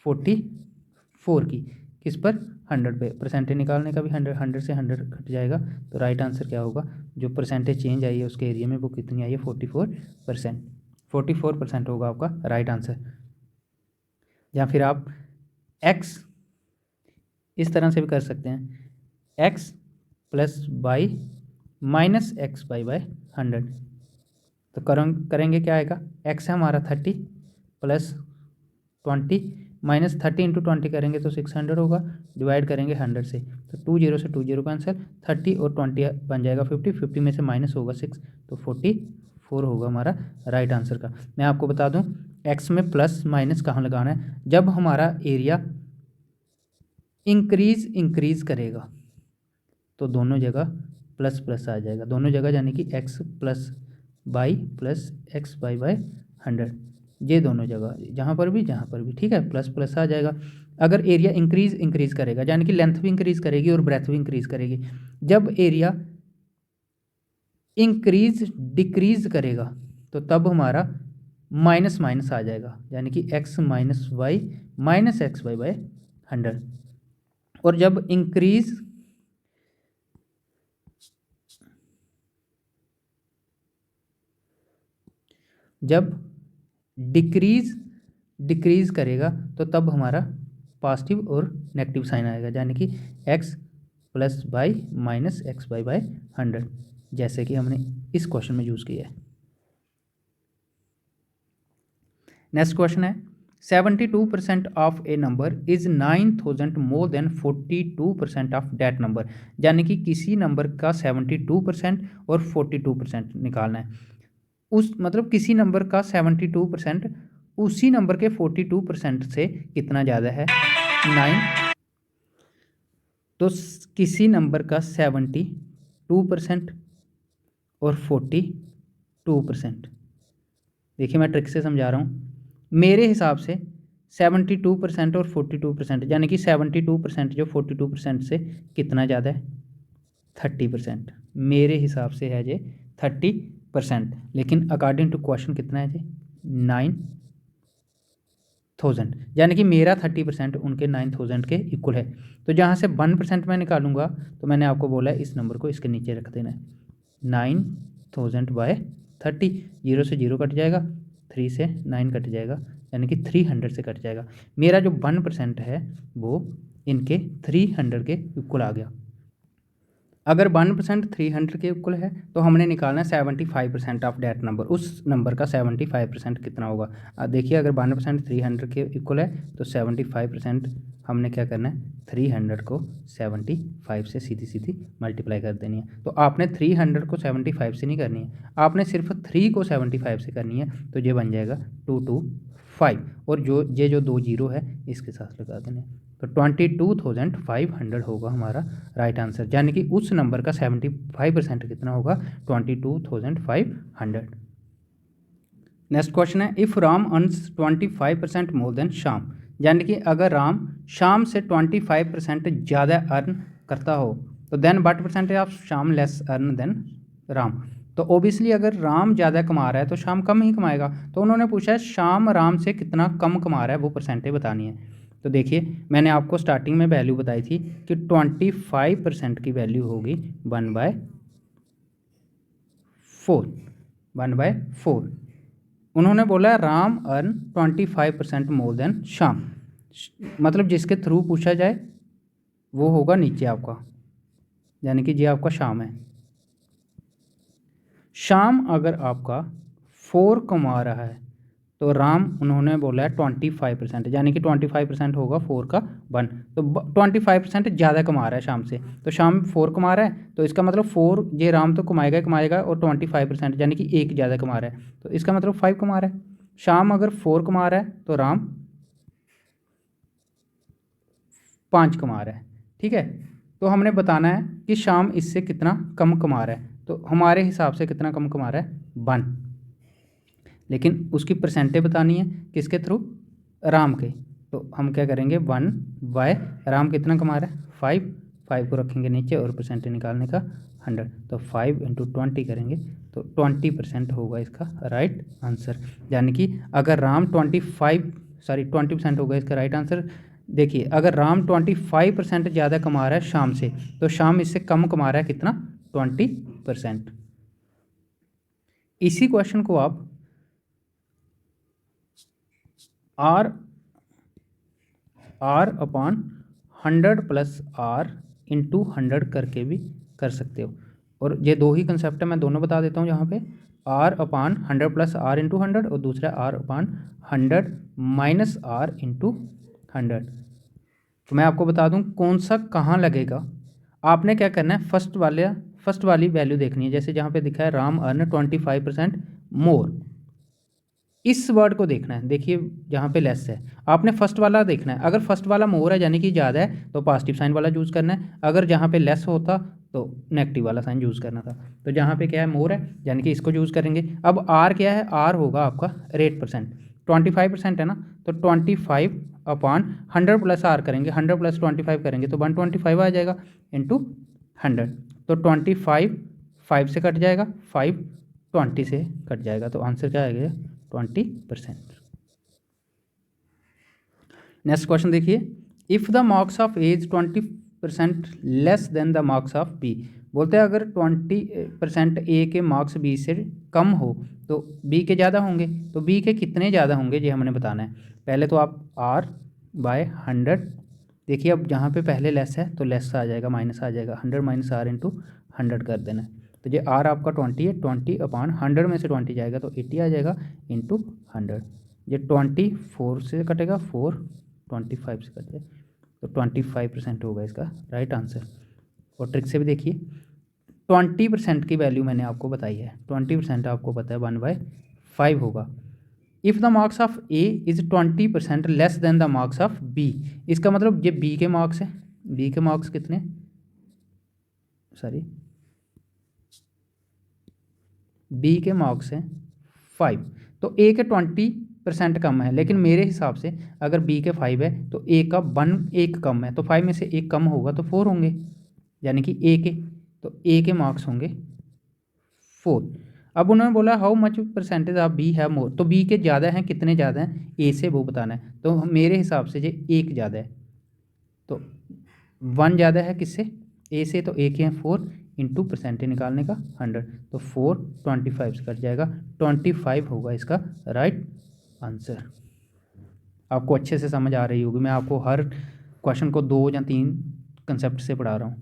44 की, किस पर, 100 पे। परसेंटेज निकालने का भी 100 से 100 कट जाएगा, तो राइट आंसर क्या होगा, जो परसेंटेज चेंज आई है उसके एरिया में वो कितनी आई है 44%। 44% होगा आपका राइट आंसर। या फिर आप x इस तरह से भी कर सकते हैं, x plus by minus x by 100। तो करेंगे क्या आएगा, x है हमारा 30 प्लस 20 माइनस 30 इंटू 20 करेंगे तो 600 होगा, डिवाइड करेंगे 100 से, तो 2 जीरो से 2 जीरो कैंसिल, 30 और 20 बन जाएगा 50, 50 में से माइनस होगा 6, तो 44 होगा हमारा राइट आंसर का। मैं आपको बता दूं x में प्लस माइनस कहाँ लगाना है, जब हमारा एरिया इंक्रीज करेगा तो दोनों जगह प्लस प्लस आ जाएगा, दोनों जगह, यानी कि x plus by plus x by 100, ये दोनों जगह, जहाँ पर भी ठीक है, प्लस प्लस आ जाएगा। अगर एरिया इंक्रीज करेगा, यानी कि लेंथ भी इंक्रीज करेगी और ब्रेथ भी इंक्रीज करेगी। जब एरिया इंक्रीज डिक्रीज करेगा तो तब हमारा माइनस माइनस आ जाएगा, यानी कि x minus y minus x y 100। और जब इंक्रीज जब डिक्रीज करेगा तो तब हमारा पॉजिटिव और नेगेटिव साइन आएगा, यानी कि x plus by minus x by 100, जैसे कि हमने इस क्वेश्चन में यूज़ किया है। नेक्स्ट क्वेश्चन है 72% of a number is 9000 more than 42% of that number, यानी कि किसी नंबर का 72% और 42% निकालना है। उस मतलब किसी नंबर का 72% उसी नंबर के 42% से कितना ज़्यादा है 9। तो किसी नंबर का 72% और 42%, देखिए मैं ट्रिक से समझा रहा हूँ। मेरे हिसाब से 72% और 42%, यानी कि 72% जो 42% से कितना ज़्यादा है 30%, मेरे हिसाब से है जी 30%, लेकिन अकॉर्डिंग टू क्वेश्चन कितना है जी 9000, यानी कि मेरा 30% उनके 9000 के इक्वल है। तो जहाँ से 1% मैं निकालूंगा तो मैंने आपको बोला है इस नंबर को इसके नीचे रख देना है 9000 बाय 30, 0 से 0 कट जाएगा, 3 से 9 कट जाएगा, यानी कि 300 से कट जाएगा। मेरा जो 1% है वो इनके 300 के इक्वल आ गया। अगर 1% 300 के इक्वल है तो हमने निकालना है 75% ऑफ डैट नंबर, उस नंबर का 75% कितना होगा। देखिए अगर 1% 300 के इक्वल है तो 75% हमने क्या करना है 300 को 75 से सीधी सीधी मल्टीप्लाई कर देनी है। तो आपने 300 को 75 से नहीं करनी है, आपने सिर्फ 3 को 75 से करनी है, तो ये बन जाएगा 225, और जो 2 जीरो है इसके साथ लगा देने। तो 22,500 होगा हमारा राइट आंसर, यानी कि उस नंबर का 75% कितना होगा 22,500। नेक्स्ट क्वेश्चन है if Ram earns 25% more than Shyam, यानी कि अगर राम श्याम से 25% ज़्यादा अर्न करता हो तो then what percentage of Shyam less earn than Ram. तो ओबियसली अगर राम ज़्यादा कमा रहा है तो श्याम कम ही कमाएगा। तो उन्होंने पूछा है श्याम राम से कितना कम कमा रहा है, वो परसेंटेज बतानी है। तो देखिए मैंने आपको स्टार्टिंग में वैल्यू बताई थी कि 25% की वैल्यू होगी 1/4, 1/4। उन्होंने बोला Ram earn 25% more than Shyam, मतलब जिसके थ्रू पूछा जाए वो होगा नीचे आपका, यानी कि ये आपका श्याम है। श्याम अगर आपका 4 कमा रहा है तो राम उन्होंने बोला है 25%, यानी कि 25% होगा 4 का 1, तो 25% ज़्यादा कमा रहा है शाम से। तो शाम 4 कमा रहा है तो इसका मतलब 4 ये राम तो कमाएगा ही कमाएगा, और 25% यानी कि 1 ज़्यादा कमा रहा है, तो इसका मतलब 5 कमा रहा है। शाम अगर 4 कमा रहा है तो राम 5 कमा रहा है, ठीक है। तो हमने बताना है कि शाम इससे कितना कम कमा रहा है, तो हमारे हिसाब से कितना कम कमा रहा है 1, लेकिन उसकी परसेंटेज बतानी है किसके थ्रू, राम के। तो हम क्या करेंगे 1/, राम कितना कमा रहा है 5 को रखेंगे नीचे और परसेंटेज निकालने का 100, तो 5 × 20 करेंगे तो 20% होगा इसका राइट आंसर, यानी कि अगर राम 20% होगा इसका राइट आंसर। देखिए अगर राम 25% ज़्यादा कमा रहा है शाम से तो शाम इससे कम कमा रहा है कितना 20%। इसी क्वेश्चन को आप R/100 + R/100 करके भी कर सकते हो, और ये दो ही कंसेप्ट है, मैं दोनों बता देता हूँ यहाँ पे। R/100 + R/100 और दूसरा R/100 - R/100। तो मैं आपको बता दूँ कौन सा कहाँ लगेगा। आपने क्या करना है फर्स्ट वाली वैल्यू देखनी है, जैसे जहाँ पे दिखा है राम अर्न 25% मोर, इस वर्ड को देखना है। देखिए जहाँ पे लेस है आपने फर्स्ट वाला देखना है, अगर फर्स्ट वाला मोर है यानी कि ज़्यादा है तो पॉजिटिव साइन वाला यूज़ करना है, अगर जहाँ पे लेस होता तो नेगेटिव वाला साइन यूज़ करना था। तो जहाँ पे क्या है मोर है यानी कि इसको यूज़ करेंगे। अब आर क्या है, आर होगा आपका रेट परसेंट, 25% है ना, तो 25/100 + R करेंगे, 100 + 25 करेंगे तो 125 आ जाएगा इंटू 100, तो 25 5 से कट जाएगा, 5 20 से कट जाएगा, तो आंसर क्या आएगा 20%। नेक्स्ट क्वेश्चन देखिए if the marks of A's 20% less than the marks of B, बोलते हैं अगर 20% ए के मार्क्स बी से कम हो तो बी के ज़्यादा होंगे, तो बी के कितने ज़्यादा होंगे ये हमने बताना है। पहले तो आप R/100 देखिए अब जहाँ पे पहले लेस है तो लेस आ जाएगा, माइनस आ जाएगा, 100 माइनस आर इंटू 100 कर देना है। तो ये आर आपका 20 है, 20/100 में से 20 जाएगा तो 80 आ जाएगा इंटू 100। ये 24 से कटेगा, 4 25 से कट जाए तो 25% होगा इसका राइट आंसर। और ट्रिक से भी देखिए 20% की वैल्यू मैंने आपको बताई है, 20% आपको पता है 1/5 होगा। If the marks of A is 20% less than the marks of B, इसका मतलब ये बी के मार्क्स हैं, बी के मार्क्स कितने, सॉरी बी के मार्क्स हैं 5, तो ए के 20% कम है, लेकिन मेरे हिसाब से अगर बी के 5 है तो ए का 1 कम है, तो 5 में से 1 कम होगा तो 4 होंगे, यानी कि ए के, तो ए के मार्क्स होंगे 4। अब उन्होंने बोला how much percentage of B है मोर, तो बी के ज़्यादा हैं, कितने ज़्यादा हैं ए से वो बताना है। तो मेरे हिसाब से ये 1 ज़्यादा है, तो 1 ज़्यादा है किससे, ए से, तो ए के हैं 4 इंटू परसेंटेज निकालने का 100, तो 4 25 से कट जाएगा, 25 होगा इसका राइट आंसर। आपको अच्छे से समझ आ रही होगी, मैं आपको हर क्वेश्चन को 2 या 3 कंसेप्ट से पढ़ा रहा हूँ।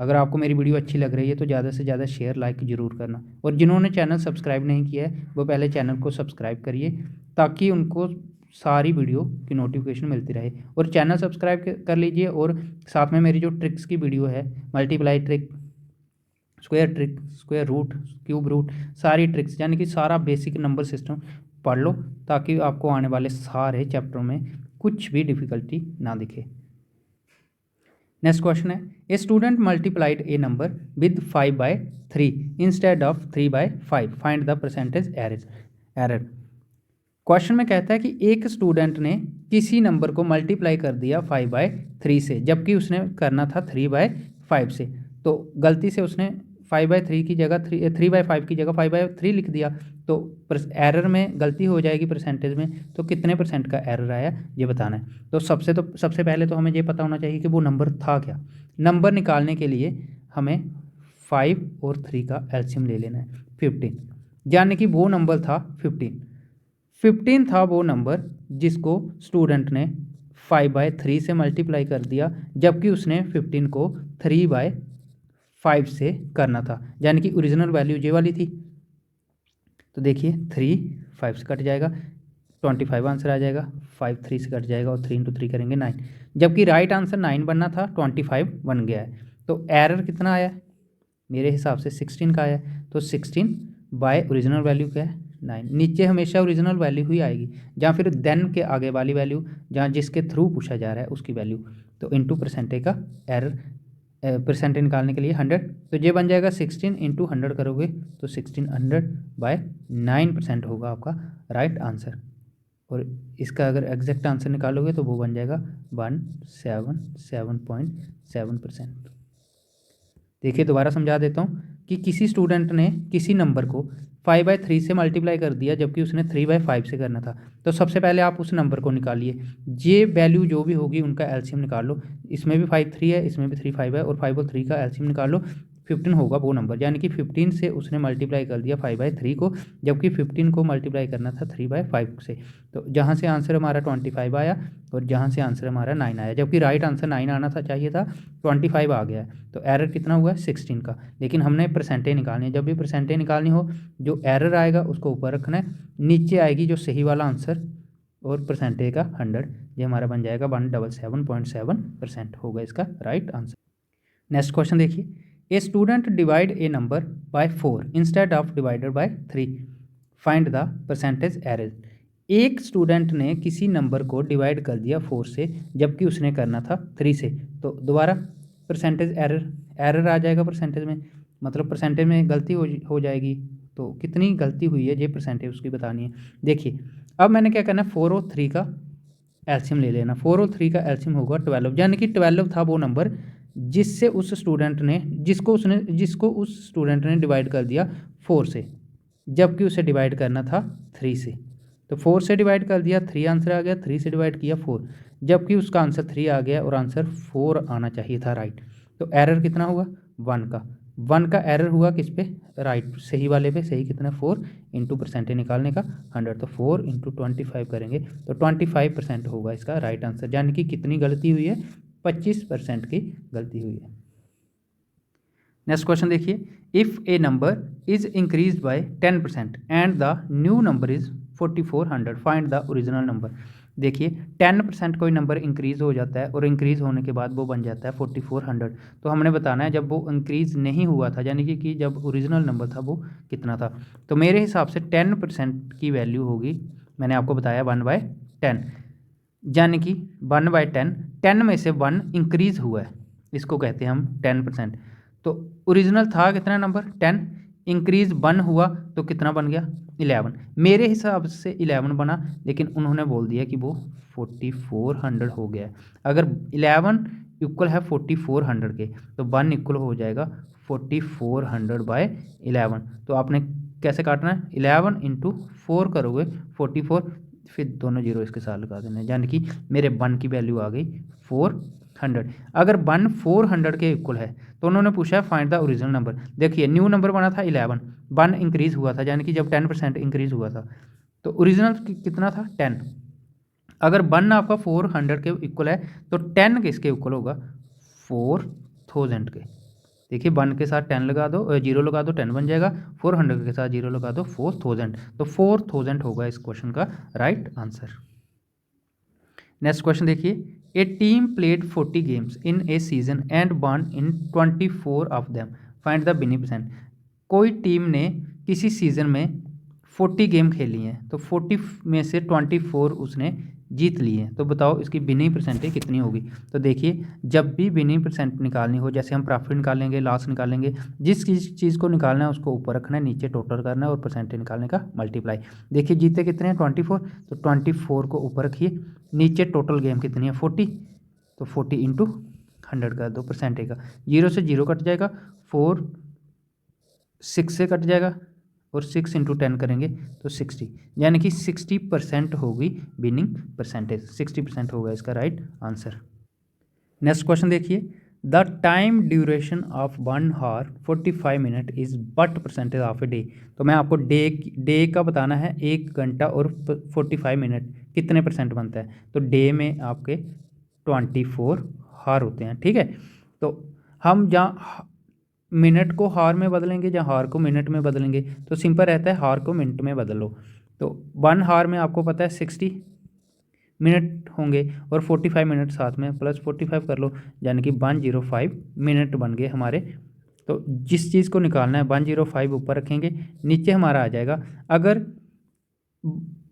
अगर आपको मेरी वीडियो अच्छी लग रही है तो ज़्यादा से ज़्यादा शेयर लाइक ज़रूर करना, और जिन्होंने चैनल सब्सक्राइब नहीं किया है वो पहले चैनल को सब्सक्राइब करिए ताकि उनको सारी वीडियो की नोटिफिकेशन मिलती रहे। और चैनल सब्सक्राइब कर लीजिए, और साथ में मेरी जो ट्रिक्स की वीडियो है, multiply trick, trick, square root, cube root, सारी ट्रिक्स यानी कि सारा बेसिक नंबर सिस्टम पढ़ लो ताकि आपको आने वाले सारे चैप्टरों में कुछ भी डिफ़िकल्टी ना दिखे। नेक्स्ट क्वेश्चन है, a student multiplied A number with 5/3 instead of 3/5, find the percentage error. Question में कहता है कि एक स्टूडेंट ने किसी नंबर को मल्टीप्लाई कर दिया 5/3 से, जबकि उसने करना था 3/5 से, तो गलती से उसने 5/3 की जगह 3/5 की जगह 5/3 लिख दिया, तो एरर में गलती हो जाएगी परसेंटेज में, तो कितने परसेंट का एरर आया ये बताना है। तो सबसे पहले तो हमें ये पता होना चाहिए कि वो नंबर था क्या। नंबर निकालने के लिए हमें 5 और 3 का एलसीएम ले लेना है 15, यानी कि वो नंबर था 15 था वो नंबर जिसको स्टूडेंट ने 5/3 से मल्टीप्लाई कर दिया, जबकि उसने 15 को 3/5 से करना था, यानी कि ओरिजिनल वैल्यू ये वाली थी। तो देखिए 3 5 से कट जाएगा, 25 आंसर आ जाएगा, 5 3 से कट जाएगा और 3 इंटू 3 करेंगे 9, जबकि राइट आंसर 9 बनना था, 25 बन गया है। तो एरर कितना आया, मेरे हिसाब से 16 का आया, तो 16 बाय ओरिजिनल वैल्यू क्या है 9, नीचे हमेशा ओरिजिनल वैल्यू ही आएगी, या फिर देन के आगे वाली वैल्यू, जहाँ जिसके थ्रू पूछा जा रहा है उसकी वैल्यू, तो इंटू परसेंटेज का एरर, परसेंटेज निकालने के लिए 100, तो ये बन जाएगा 16 इंटू 100 करोगे तो 1600/9% होगा आपका राइट आंसर। और इसका अगर एग्जैक्ट आंसर निकालोगे तो वो बन जाएगा 177.7%। देखिए दोबारा समझा देता हूँ कि किसी स्टूडेंट ने किसी नंबर को 5/3 से मल्टीप्लाई कर दिया, जबकि उसने 3/5 से करना था। तो सबसे पहले आप उस नंबर को निकालिए, ये वैल्यू जो भी होगी उनका एलसीएम निकाल लो। इसमें भी 5 3 है, इसमें भी 3 5 है, और 5 और 3 का एलसीएम निकाल लो, 15 होगा वो नंबर, यानी कि 15 से उसने मल्टीप्लाई कर दिया 5/3 को, जबकि 15 को मल्टीप्लाई करना था 3/5 से। तो जहाँ से आंसर हमारा 25 आया और जहाँ से आंसर हमारा 9 आया, जबकि राइट आंसर 9 आना था, चाहिए था 25 आ गया है, तो एरर कितना हुआ है 16 का। लेकिन हमने परसेंटेज निकालनी है, जब भी परसेंटेज निकालनी हो जो एरर आएगा उसको ऊपर रखना है, नीचे आएगी जो सही वाला आंसर और परसेंटेज का 100, ये हमारा बन जाएगा 177.7% होगा इसका राइट आंसर। नेक्स्ट क्वेश्चन देखिए, a student divide A number by 4 instead of divided by 3, find the percentage error. एक स्टूडेंट ने किसी नंबर को डिवाइड कर दिया 4 से, जबकि उसने करना था 3 से, तो दोबारा परसेंटेज एरर आ जाएगा परसेंटेज में, मतलब परसेंटेज में गलती हो जाएगी। तो कितनी गलती हुई है ये परसेंटेज उसकी बतानी है। देखिए अब मैंने क्या करना है, 4 और 3 का एलसीएम ले लेना, 4 और 3 का एलसीएम होगा 12, यानी कि 12 था वो नंबर जिससे उस स्टूडेंट ने जिसको उस स्टूडेंट ने डिवाइड कर दिया 4 से, जबकि उसे डिवाइड करना था 3 से। तो 4 से डिवाइड कर दिया, 3 आंसर आ गया, 3 से डिवाइड किया 4, जबकि उसका आंसर 3 आ गया और आंसर 4 आना चाहिए था राइट। तो एरर कितना होगा 1 का, 1 का एरर हुआ किस पे, राइट सही वाले पे। सही कितना, 4 इंटू परसेंटेज निकालने का 100, तो 4 इंटू 25 करेंगे तो 25% होगा इसका राइट आंसर। यानी कि कितनी गलती हुई है, 25% की गलती हुई है। नेक्स्ट क्वेश्चन देखिए, if A number is increase bye 10% and the new number is 4400, find the original number. देखिए 10% कोई नंबर इंक्रीज़ हो जाता है और इंक्रीज़ होने के बाद वो बन जाता है 4400, तो हमने बताना है जब वो इंक्रीज़ नहीं हुआ था, यानी कि जब ओरिजिनल नंबर था वो कितना था। तो मेरे हिसाब से 10% की वैल्यू होगी, मैंने आपको बताया 1/10, यानी कि 1/10, 10 में से 1 इंक्रीज़ हुआ है, इसको कहते हैं हम 10%। तो ओरिजिनल था कितना नंबर, 10, इंक्रीज 1 हुआ तो कितना बन गया, 11। मेरे हिसाब से 11 बना, लेकिन उन्होंने बोल दिया कि वो 4400 हो गया है। अगर 11 इक्वल है 4400 के, तो 1 इक्वल हो जाएगा 4400/11। तो आपने कैसे काटना है, 11 इंटू 4 करोगे 44, फिर दोनों जीरो इसके साथ लगा देना है, यानी कि मेरे 1 की वैल्यू आ गई 400। अगर 1 400 के इक्वल है तो उन्होंने पूछा है फाइंड द ओरिजिनल नंबर। देखिए न्यू नंबर बना था 11, 1 इंक्रीज़ हुआ था, यानी कि जब 10% इंक्रीज़ हुआ था, तो ओरिजिनल कितना था 10। अगर 1 आपका 400 के इक्वल है तो 10 किसके इक्वल होगा, 4000 के। देखिए 1 के साथ 10 लगा दो, 0 लगा दो, 10 बन जाएगा, 400 के साथ 0 लगा दो, 4000, तो 4000 होगा इस क्वेश्चन का राइट आंसर। नेक्स्ट क्वेश्चन देखिए, a team played 40 games in a season and won in 24 of them, find the winning percent. कोई टीम ने किसी सीज़न में 40 गेम खेली हैं, तो 40 में से 24 उसने जीत ली है, तो बताओ इसकी विनिंग परसेंटेज कितनी होगी। तो देखिए जब भी विनिंग परसेंट निकालनी हो, जैसे हम प्रॉफिट निकालेंगे, लॉस निकालेंगे, जिस चीज़ को निकालना है उसको ऊपर रखना है, नीचे टोटल करना है और परसेंटेज निकालने का मल्टीप्लाई। देखिए जीते कितने हैं 24, तो 24 को ऊपर रखिए, नीचे टोटल गेम कितनी है 40, तो 40 इंटू 100 कर दो परसेंटेज का, 0 से 0 कट जाएगा, 4 6 से कट जाएगा और 6 इंटू 10 करेंगे तो 60, यानी कि 60% होगी विनिंग परसेंटेज, 60% होगा इसका राइट आंसर। नेक्स्ट क्वेश्चन देखिए, the time duration of 1 hour 45 minute is but percentage of a day. तो मैं आपको डे का बताना है, 1 घंटा और 45 मिनट कितने परसेंट बनता है। तो डे में आपके 24 हार होते हैं, ठीक है। तो हम जहाँ मिनट को हार में बदलेंगे या हार को मिनट में बदलेंगे, तो सिंपल रहता है हार को मिनट में बदलो। तो 1 हार में आपको पता है 60 मिनट होंगे और 45 मिनट साथ में प्लस 45 कर लो, यानी कि 105 मिनट बन गए हमारे। तो जिस चीज़ को निकालना है 105 ऊपर रखेंगे, नीचे हमारा आ जाएगा। अगर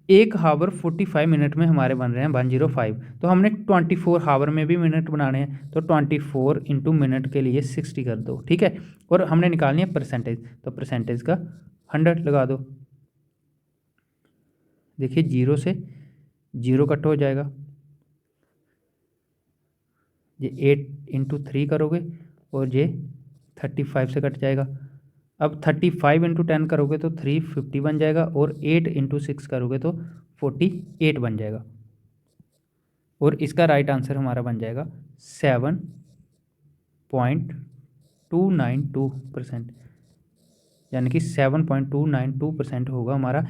1 हावर 45 मिनट में हमारे बन रहे हैं 105, तो हमने 24 हावर में भी मिनट बनाने हैं, तो 24 इंटू मिनट के लिए 60 कर दो, ठीक है। और हमने निकालनी है परसेंटेज, तो परसेंटेज का 100 लगा दो। देखिए 0 से 0 कट हो जाएगा, ये 8 इंटू 3 करोगे और ये 35 से कट जाएगा। अब 35 इंटू 10 करोगे तो 350 बन जाएगा और 8 इंटू 6 करोगे तो 48 बन जाएगा। और इसका राइट आंसर हमारा बन जाएगा 7.292%, यानी कि 7.292% होगा हमारा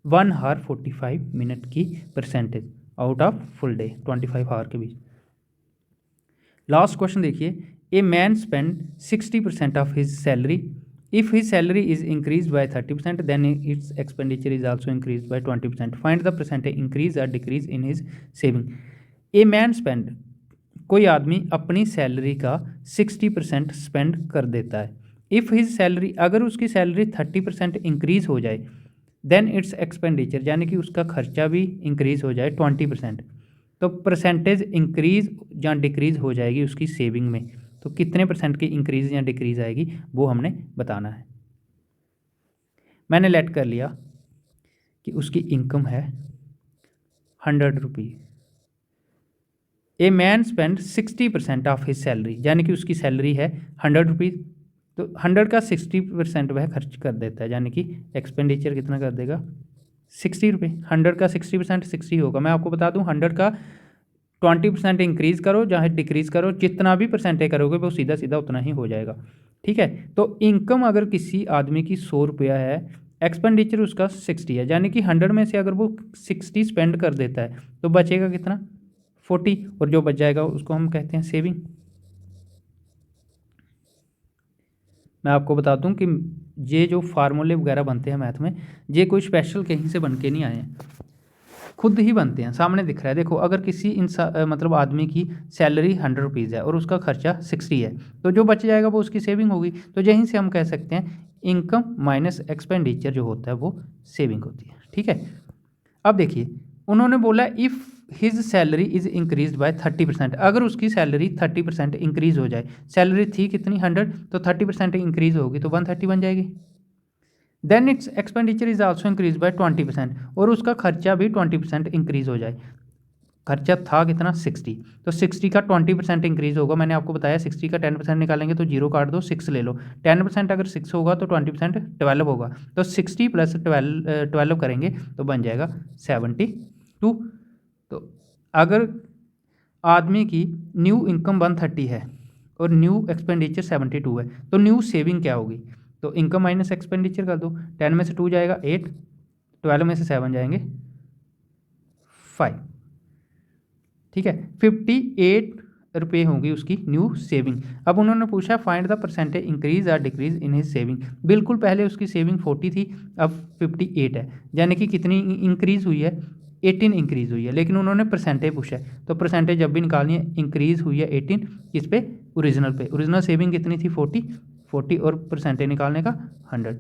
1 आवर 45 मिनट की percentage out of full day 25 hour के बीच। लास्ट क्वेश्चन देखिए, a man spend 60% of his salary, if his salary is increase by 30% then its expenditure is also increase by 20%, find the percentage increase और decrease in his saving. A man spend, कोई आदमी अपनी salary का 60% spend कर देता है। If his salary, अगर उसकी सैलरी 30% इंक्रीज़ हो जाए, देन इट्स एक्सपेंडिचर, यानी कि उसका खर्चा भी इंक्रीज़ हो जाए 20%, तो परसेंटेज इंक्रीज़ या डिक्रीज़ हो जाएगी उसकी सेविंग में। तो कितने परसेंट की इंक्रीज़ या डिक्रीज़ आएगी वो हमने बताना है। मैंने लेट कर लिया कि उसकी इनकम है 100 rupees. A man spend 60% of his salary, यानी कि उसकी सैलरी है 100 रुपीज़, तो 100 का 60% वह खर्च कर देता है, यानी कि एक्सपेंडिचर कितना कर देगा 60 रुपये। 100 का 60% 60 होगा। मैं आपको बता दूं 100 का 20% इंक्रीज़ करो चाहे डिक्रीज़ करो, जितना भी परसेंटेज करोगे वो सीधा सीधा उतना ही हो जाएगा। ठीक है, तो इनकम अगर किसी आदमी की 100 रुपया है, एक्सपेंडिचर उसका 60 है, यानी कि 100 में से अगर वो 60 स्पेंड कर देता है तो बचेगा कितना, 40, और जो बच जाएगा उसको हम कहते हैं सेविंग। मैं आपको बता दूं कि ये जो फार्मूले वगैरह बनते हैं मैथ में, ये कोई स्पेशल कहीं से बन के नहीं आए हैं, खुद ही बनते हैं, सामने दिख रहा है। देखो, अगर किसी मतलब आदमी की सैलरी 100 रुपीज़ है और उसका खर्चा 60 है, तो जो बच जाएगा वो उसकी सेविंग होगी। तो यहीं से हम कह सकते हैं इनकम माइनस एक्सपेंडिचर जो होता है वो सेविंग होती है। ठीक है, अब देखिए उन्होंने बोला if his salary is increase by 30%, अगर उसकी सैलरी 30% इंक्रीज़ हो जाए, सैलरी थी कितनी 100, तो 30% इंक्रीज़ होगी तो 130 बन जाएगी। Then its expenditure is also increase by 20%, और उसका खर्चा भी 20% इंक्रीज़ हो जाए। खर्चा था कितना 60, तो 60 का 20% इंक्रीज़ होगा। मैंने आपको बताया 60 का 10% निकालेंगे तो जीरो काट दो, 6 ले लो। 10% अगर 6 होगा तो 20% 12 होगा, तो 60 प्लस 12 करेंगे तो बन जाएगा 72। तो अगर आदमी की न्यू इनकम 130 है और न्यू एक्सपेंडिचर 72 है, तो न्यू सेविंग क्या होगी, तो इनकम माइनस एक्सपेंडिचर कर दो। 10 में से 2 जाएगा 8, 12 में से 7 जाएंगे 5। ठीक है, 58 रुपये होंगी उसकी न्यू सेविंग। अब उन्होंने पूछा फाइंड द परसेंटेज इंक्रीज और डिक्रीज इन हिज सेविंग। बिल्कुल पहले उसकी सेविंग 40 थी, अब 58 है, यानी कि कितनी इंक्रीज़ हुई है, 18 इंक्रीज़ हुई है। लेकिन उन्होंने परसेंटेज पूछा है, तो परसेंटेज जब भी निकालनी है इंक्रीज़ हुई है 18 किस पे, ओरिजिनल पे। ओरिजिनल सेविंग कितनी थी 40 और परसेंटेज निकालने का 100।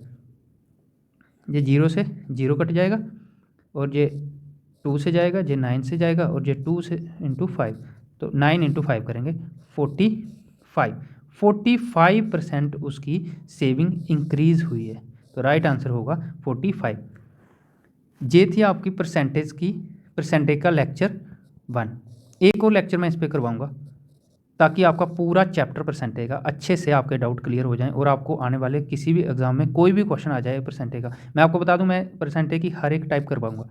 ये 0 से 0 कट जाएगा और ये 2 से जाएगा, ये 9 से जाएगा और ये 2 से इंटू 5, तो 9 इंटू 5 करेंगे 45% उसकी सेविंग इंक्रीज़ हुई है। तो राइट आंसर होगा 45। ये थी आपकी परसेंटेज का लेक्चर 1। एक और लेक्चर मैं इस पर करवाऊँगा ताकि आपका पूरा चैप्टर परसेंटेज का अच्छे से आपके डाउट क्लियर हो जाएं और आपको आने वाले किसी भी एग्जाम में कोई भी क्वेश्चन आ जाए परसेंटेज का। मैं आपको बता दूं, मैं परसेंटेज की हर एक टाइप करवाऊंगा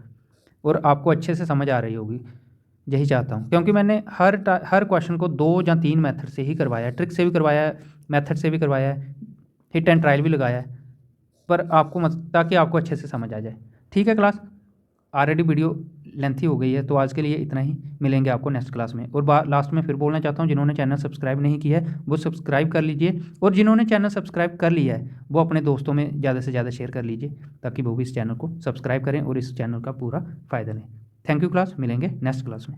और आपको अच्छे से समझ आ रही होगी, यही चाहता हूं, क्योंकि मैंने हर क्वेश्चन को 2 या 3 मेथड से ही करवाया है, ट्रिक से भी करवाया है, मेथड से भी करवाया है, हिट एंड ट्रायल भी लगाया है, पर आपको ताकि आपको अच्छे से समझ आ जाए। ठीक है क्लास, ऑलरेडी वीडियो लेंथी हो गई है, तो आज के लिए इतना ही, मिलेंगे आपको नेक्स्ट क्लास में। और लास्ट में फिर बोलना चाहता हूँ, जिन्होंने चैनल सब्सक्राइब नहीं किया है वो सब्सक्राइब कर लीजिए, और जिन्होंने चैनल सब्सक्राइब कर लिया है वो अपने दोस्तों में ज़्यादा से ज़्यादा शेयर कर लीजिए ताकि वो भी इस चैनल को सब्सक्राइब करें और इस चैनल का पूरा फ़ायदा लें। थैंक यू क्लास, मिलेंगे नेक्स्ट क्लास में।